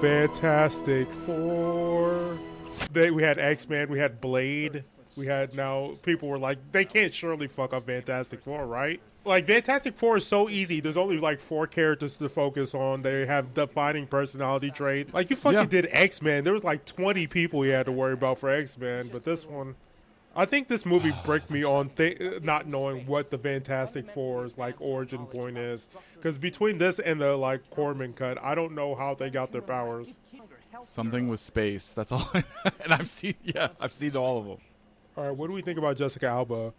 Fantastic Four. We had X-Men, we had Blade, we had now people were like, they can't surely fuck up Fantastic Four, right? Like Fantastic Four is so easy. There's only like 4 characters to focus on. They have defining personality trait. Like you fucking did X-Men. There was like 20 people you had to worry about for X-Men, but this one, I think this movie bricked me on not knowing what the Fantastic Four's like origin point is. Because between this and the like Corman cut, I don't know how they got their powers. Something with space. That's all. And I've seen all of them. All right, what do we think about Jessica Alba?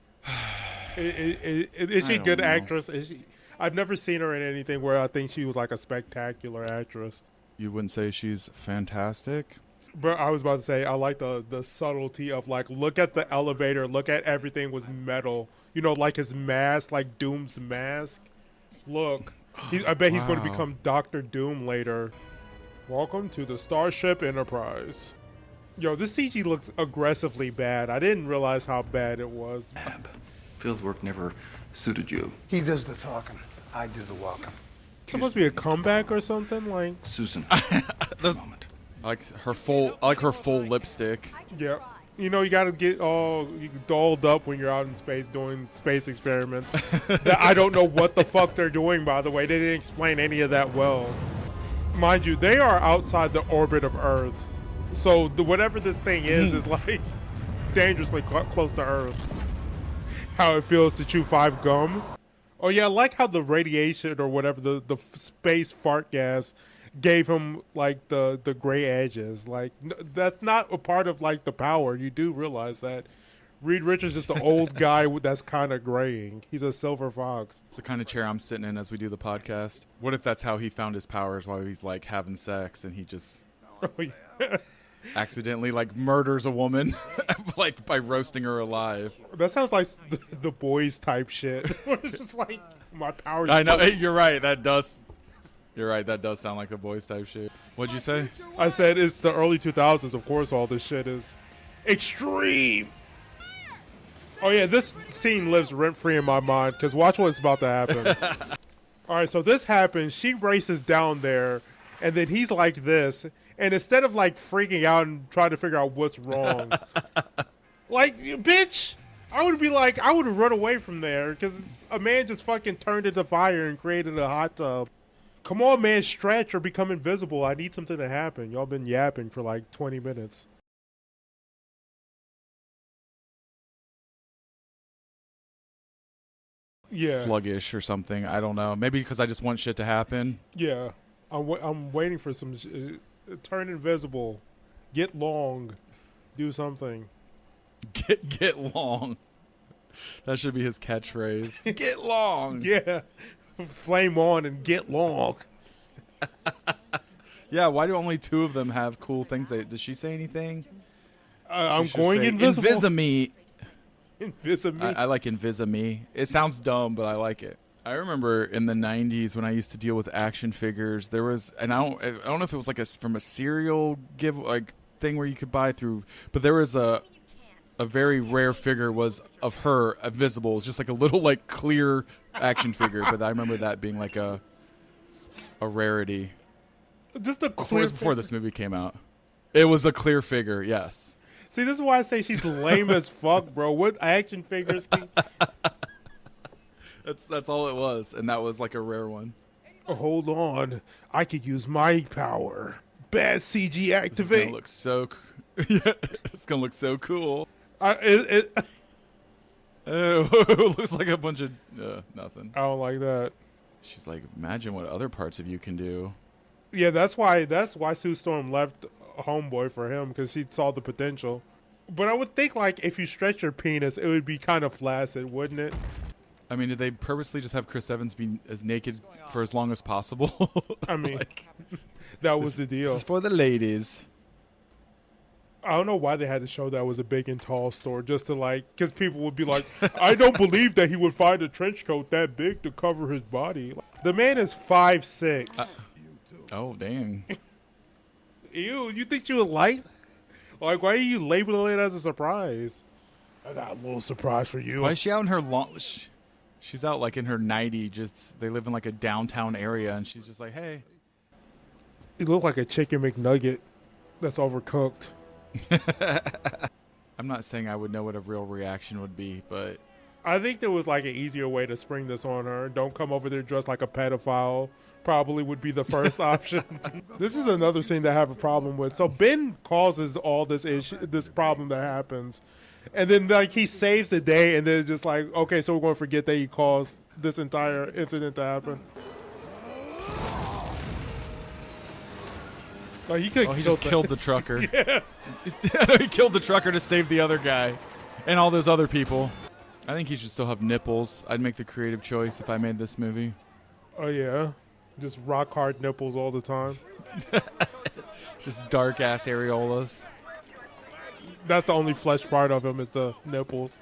Is she a good actress? Is she? I've never seen her in anything where I think she was like a spectacular actress. You wouldn't say she's fantastic? But I was about to say, I like the subtlety of like, look at the elevator, look at everything was metal. You know, like his mask, like Doom's mask. Look, I bet he's going to become Dr. Doom later. Welcome to the Starship Enterprise. Yo, this CG looks aggressively bad. I didn't realize how bad it was. Field work never suited you. He does the talking. I do the walking. It's supposed to be a comeback or something, like Susan. Moment. I like her full lipstick. Yeah. You know, you got to get all dolled up when you're out in space doing space experiments. I don't know what the fuck they're doing, by the way. They didn't explain any of that well. Mind you, they are outside the orbit of Earth. So whatever this thing is like dangerously close to Earth. How it feels to chew 5 gum. Oh yeah, I like how the radiation or whatever, the space fart gas gave him like the gray edges. Like that's not a part of like the power. You do realize that. Reed Richards is just an old guy that's kind of graying. He's a silver fox. It's the kind of chair I'm sitting in as we do the podcast. What if that's how he found his powers while he's like having sex and he just accidentally like murders a woman like by roasting her alive? That sounds like the boys type shit. It's just like my powers. I know. You're right. That does sound like the boys type shit. What'd you say? I said it's the early 2000s. Of course, all this shit is extreme. Oh yeah, this scene lives rent-free in my mind because watch what's about to happen. All right, so this happens. She races down there, and then he's like this. And instead of like freaking out and trying to figure out what's wrong, like, bitch, I would run away from there because a man just fucking turned into fire and created a hot tub. Come on, man, stretch or become invisible. I need something to happen. Y'all been yapping for like 20 minutes. Yeah. Sluggish or something. I don't know. Maybe because I just want shit to happen. Yeah. I'm waiting for some... turn invisible. Get long. Do something. Get long. That should be his catchphrase. Get long. Yeah. Flame on and get long. Yeah, why do only 2 of them have cool things? Does she say anything? I'm going invisible. Invisa-me. Invisa-me. I like Invisa-me. It sounds dumb, but I like it. I remember in the 90s when I used to deal with action figures, there was, and I don't know if it was like from a cereal thing where you could buy through, but there was a very rare figure was of her invisible. It's just like a little like clear action figure, but I remember that being like a rarity. Just a clear. It was before this movie came out. It was a clear figure, yes. See, this is why I say she's lame as fuck, bro. What action figures? That's all it was, and that was like a rare one. Oh, hold on, I could use my power. Bad CG activate. It's gonna look so cool. It looks like a bunch of nothing. I don't like that. She's like, imagine what other parts of you can do. Yeah, that's why Sue Storm left Homeboy for him, because she saw the potential. But I would think like if you stretch your penis, it would be kind of flaccid, wouldn't it? I mean, did they purposely just have Chris Evans be as naked for as long as possible? I mean, that was the deal. This is for the ladies. I don't know why they had to show that was a big and tall store, just to like, because people would be like, I don't believe that he would find a trench coat that big to cover his body. The man is 5'6". Oh, dang. Ew, you think you would like? Like, why are you labeling it as a surprise? I got a little surprise for you. Why is she out in her She's out like in her 90, they live in like a downtown area, and she's just like, hey. He looked like a chicken McNugget that's overcooked. I'm not saying I would know what a real reaction would be, but I think there was like an easier way to spring this on her. Don't come over there dressed like a pedophile. Probably would be the first option. This is another scene that I have a problem with. So Ben causes all this this problem that happens, and then like he saves the day, and then just like, okay, so we're going to forget that he caused this entire incident to happen. Like he could. he just killed the trucker. Yeah. He killed the trucker to save the other guy and all those other people. I think he should still have nipples. I'd make the creative choice if I made this movie. Oh yeah, just rock hard nipples all the time. Just dark ass areolas. That's the only flesh part of him is the nipples.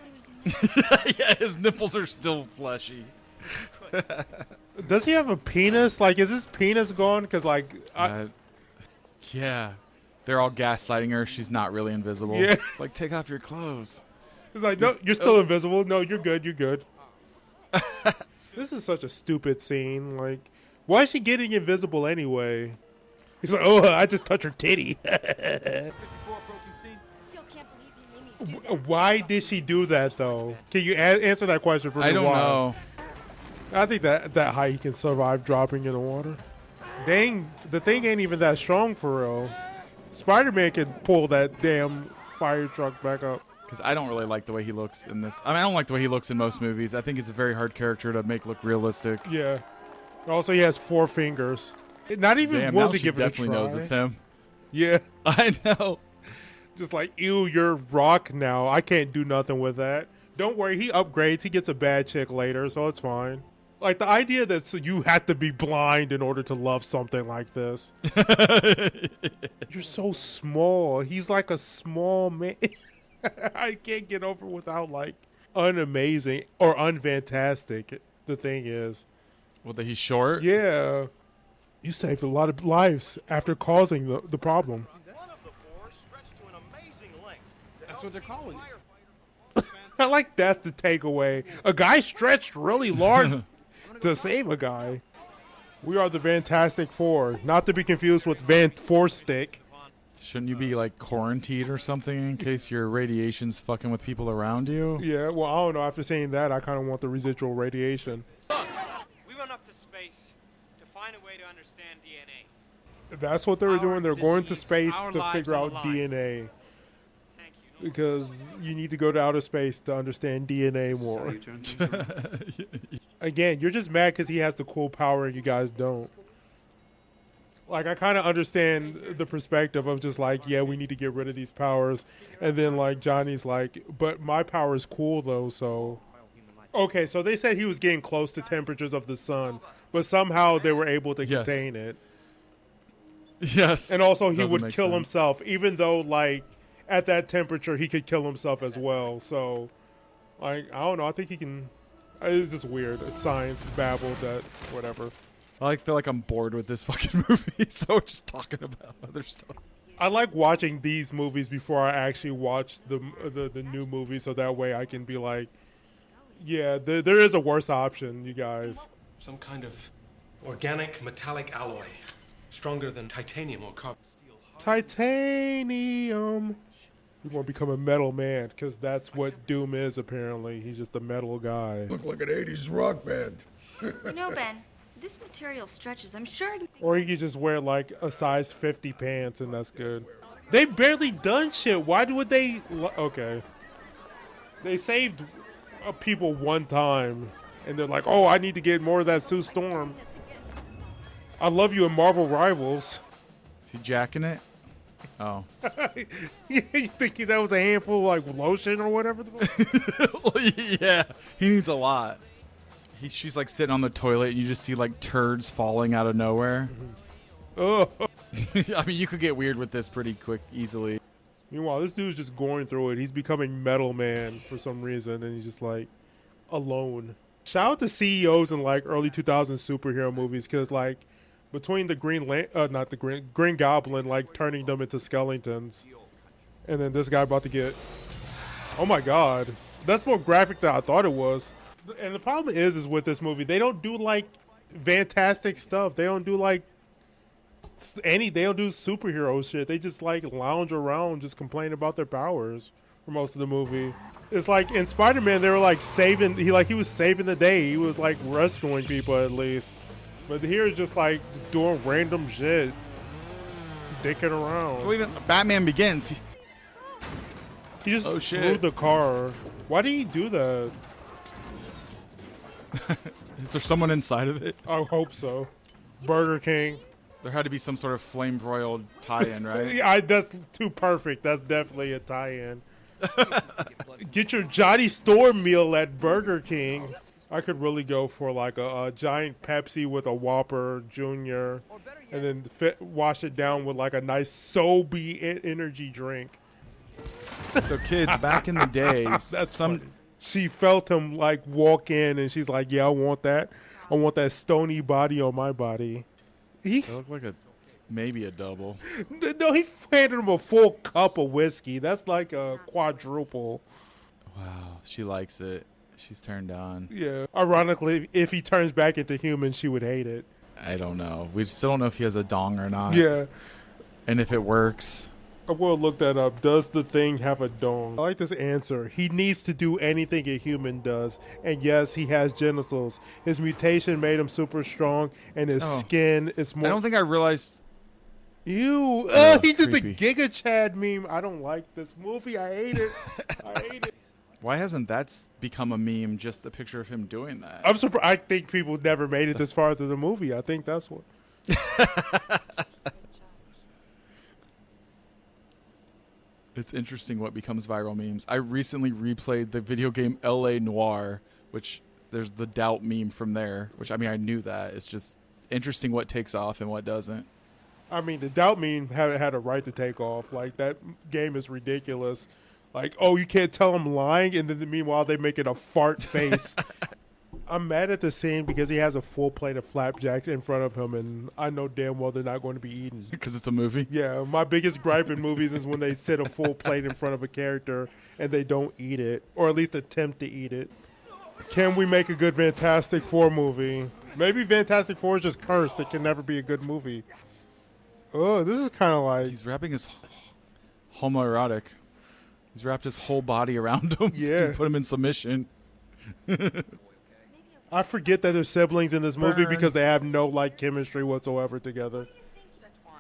Yeah, his nipples are still fleshy. Does he have a penis? Like, is his penis gone? Because like, Yeah. They're all gaslighting her. She's not really invisible. Yeah. It's like, take off your clothes. it's like, no, you're still invisible. No, you're good. You're good. This is such a stupid scene. Like, why is she getting invisible anyway? He's like, oh, I just touched her titty. Still can't believe you made me do that. Why did she do that though? Can you answer that question for me? I don't Why? know. I think that high he can survive dropping in the water. Dang, the thing ain't even that strong for real. Spider-Man can pull that damn fire truck back up. Because I don't really like the way he looks in this. I mean, I don't like the way he looks in most movies. I think it's a very hard character to make look realistic. Yeah. Also, he has 4 fingers. Not even Damn, willing now to she give it a definitely try. knows it's him. Yeah. I know. Just like, ew, you're rock now. I can't do nothing with that. Don't worry, he upgrades. He gets a bad chick later, so it's fine. Like, the idea that you have to be blind in order to love something like this. You're so small. He's like a small man. I can't get over without, like, unamazing or unfantastic. The thing is. Well, that he's short? Yeah. You saved a lot of lives after causing the problem. That's what they're calling it. I like that's the takeaway. A guy stretched really large to save a guy. We are the Fantastic Four, not to be confused with Van Four Stick. Shouldn't you be, like, quarantined or something in case your radiation's fucking with people around you? Yeah, well, I don't know. After saying that, I kind of want the residual radiation. Look, we went up to space to find a way to understand DNA. That's what they were Our doing. They're going to disease, space our to lives figure on out the line. DNA. Thank you. Because you need to go to outer space to understand DNA more. You turn things around. Again, you're just mad because he has the cool power and you guys don't. Like, I kind of understand the perspective of just like, yeah, we need to get rid of these powers. And then, like, Johnny's like, but my power is cool, though, so... Okay, so they said he was getting close to temperatures of the sun, but somehow they were able to Yes. contain it. Yes. And also, he Doesn't would make kill sense. himself, even though, like, at that temperature, he could kill himself as well. So, like, I don't know. I think he can... It's just weird. It's science babble that... Whatever. I feel like I'm bored with this fucking movie, so we're just talking about other stuff. I like watching these movies before I actually watch the new movie, so that way I can be like, yeah, there is a worse option, you guys. Some kind of organic metallic alloy, stronger than titanium or carbon steel. Titanium. You want to become a metal man, because that's what Doom is, apparently. He's just a metal guy. Look like an 80s rock band. You know, Ben, this material stretches. I'm sure. Or he could just wear, like, a size 50 pants, and that's good. They've barely done shit. Why would they... Okay. They saved people one time, and they're like, oh, I need to get more of that Sue Storm. I love you in Marvel Rivals. Is he jacking it? Oh. You think that was a handful of, like, lotion or whatever? Yeah, he needs a lot. She's like sitting on the toilet and you just see like turds falling out of nowhere. Oh. I mean, you could get weird with this pretty quick, easily. Meanwhile, this dude's just going through it. He's becoming Metal Man for some reason, and he's just, like, alone. Shout out to CEOs in, like, early 2000s superhero movies, because, like, between the Green Goblin, like, turning them into skeletons, and then this guy about to get... Oh, my God. That's more graphic than I thought it was. And the problem is with this movie, they don't do, like, fantastic stuff. They don't do, like, They don't do superhero shit. They just like lounge around, just complain about their powers for most of the movie. It's like in Spider-Man, they were like saving. He was saving the day. He was like rescuing people at least. But here it's just like doing random shit, dicking around. So even Batman Begins. He just Oh, threw shit. the car. Why did he do that? Is there someone inside of it? I hope so. Burger King. There had to be some sort of flame broiled tie-in, right? That's too perfect. That's definitely a tie-in. Get your Johnny Storm meal at Burger King. I could really go for like a giant Pepsi with a Whopper Junior, and then wash it down with like a nice Sobe energy drink. So kids, back in the day, That's funny. She felt him like walk in, and she's like, "Yeah, I want that. I want that stony body on my body." It looked like maybe a double. No, he handed him a full cup of whiskey. That's like a quadruple. Wow, she likes it. She's turned on. Yeah. Ironically, if he turns back into human, she would hate it. I don't know. We still don't know if he has a dong or not. Yeah. And if it works. I will look that up. Does the thing have a dong? I like this answer. He needs to do anything a human does. And yes, he has genitals. His mutation made him super strong, and his skin is more... I don't think I realized... Ew. Oh, He did the creepy. Giga Chad meme. I don't like this movie. I hate it. I hate it. Why hasn't that become a meme, just the picture of him doing that? I'm surprised. I think people never made it this far through the movie. I think that's what... It's interesting what becomes viral memes. I recently replayed the video game L.A. Noire, which there's the doubt meme from there, which, I mean, I knew that. It's just interesting what takes off and what doesn't. I mean, the doubt meme had a right to take off. Like, that game is ridiculous. Like, oh, you can't tell I'm lying, and then meanwhile they make it a fart face. I'm mad at the scene because he has a full plate of flapjacks in front of him, and I know damn well they're not going to be eaten. Because it's a movie? Yeah, my biggest gripe in movies is when they set a full plate in front of a character and they don't eat it, or at least attempt to eat it. Can we make a good Fantastic Four movie? Maybe Fantastic Four is just cursed. It can never be a good movie. Oh, this is kind of like... He's wrapping his homoerotic. He's wrapped his whole body around him. Yeah. To put him in submission. I forget that they're siblings in this movie Burn. because they have no like chemistry whatsoever together.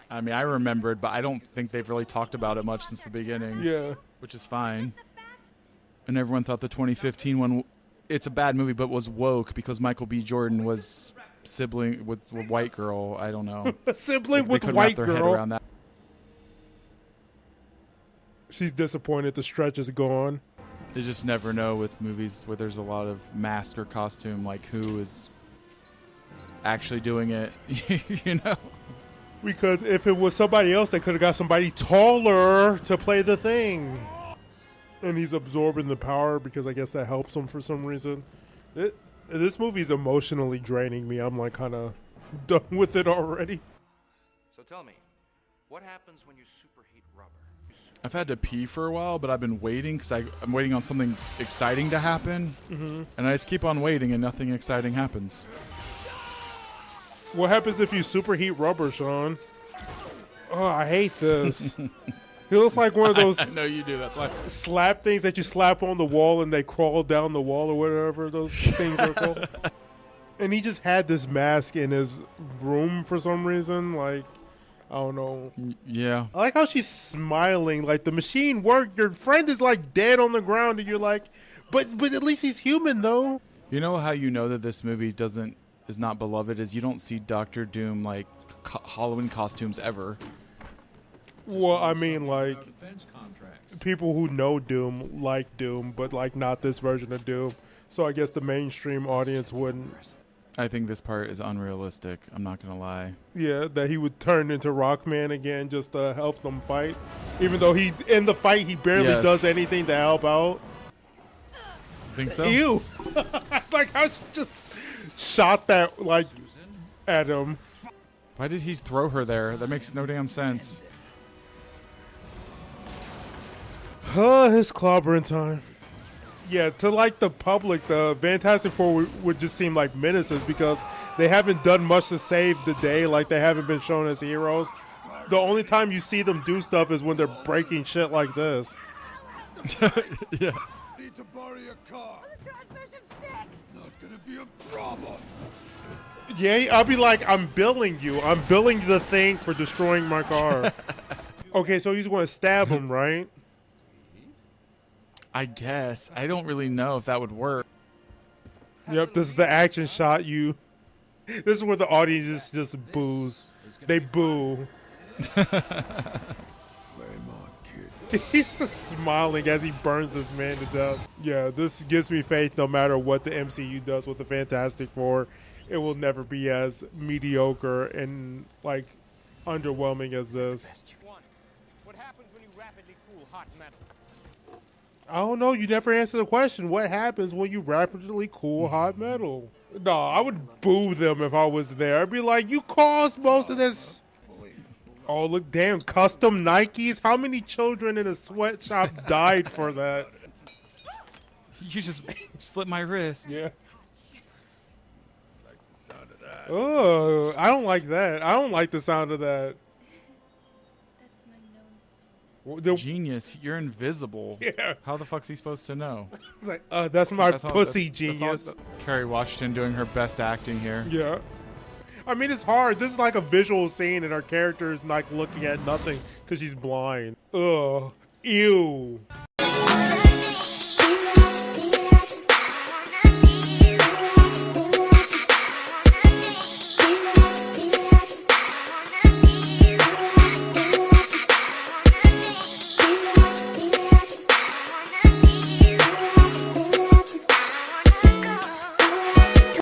I mean, I remembered, but I don't think they've really talked about it much since the beginning. Yeah. Which is fine. And everyone thought the 2015 one, it's a bad movie, but was woke because Michael B. Jordan was sibling with a white girl. I don't know. A sibling They with couldn't white wrap their head girl. around that. She's disappointed the stretch is gone. They just never know with movies where there's a lot of mask or costume, like who is actually doing it, you know? Because if it was somebody else, they could have got somebody taller to play the thing. And he's absorbing the power because I guess that helps him for some reason. This movie's emotionally draining me. I'm like kind of done with it already. So tell me, what happens when you superheat rubber? I've had to pee for a while, but I've been waiting because I'm waiting on something exciting to happen. Mm-hmm. And I just keep on waiting and nothing exciting happens. What happens if you superheat rubber, Sean? Oh, I hate this. He looks like one of those I know you do, that's why. slap things that you slap on the wall and they crawl down the wall or whatever those things are called. And he just had this mask in his room for some reason. Like, I don't know. Yeah. I like how she's smiling. Like, the machine worked. Your friend is, like, dead on the ground. And you're like, but at least he's human, though. You know how you know that this movie is not beloved is you don't see Doctor Doom, like, Halloween costumes ever. Well, I mean, like, people who know Doom like Doom, but, like, not this version of Doom. So I guess the mainstream audience wouldn't. I think this part is unrealistic. I'm not going to lie. Yeah, that he would turn into Rockman again just to help them fight. Even though in the fight, he barely does anything to help out. Think so? Ew. Like, how she just shot that, like, at him. Why did he throw her there? That makes no damn sense. His clobbering time. Yeah, to like the public, the Fantastic Four would just seem like menaces because they haven't done much to save the day. Like, they haven't been shown as heroes. The only time you see them do stuff is when they're breaking shit like this. Yeah. Need to borrow your car. The transmission sticks. Not gonna be a problem. Yeah, I'll be like, I'm billing you. I'm billing the thing for destroying my car. Okay, so he's going to stab him, right? I guess. I don't really know if that would work. Yep, this is the action shot. This is where the audience just boos. They boo. Flame on, kid. He's just smiling as he burns this man to death. Yeah, this gives me faith no matter what the MCU does with the Fantastic Four, it will never be as mediocre and, like, underwhelming as this. What happens when you rapidly cool hot metal? I don't know. You never answered the question. What happens when you rapidly cool hot metal? No, I would boo them if I was there. I'd be like, you caused most of this. Oh, look, damn, custom Nikes? How many children in a sweatshop died for that? You just slit my wrist. Yeah. Like the sound of that. Oh, I don't like that. I don't like the sound of that. That's my nose. Genius, you're invisible. Yeah. How the fuck's he supposed to know? It's like, that's my pussy, that's genius. Kerry Washington doing her best acting here. Yeah. I mean, it's hard. This is like a visual scene, and our character is like looking at nothing because she's blind. Ugh. Ew.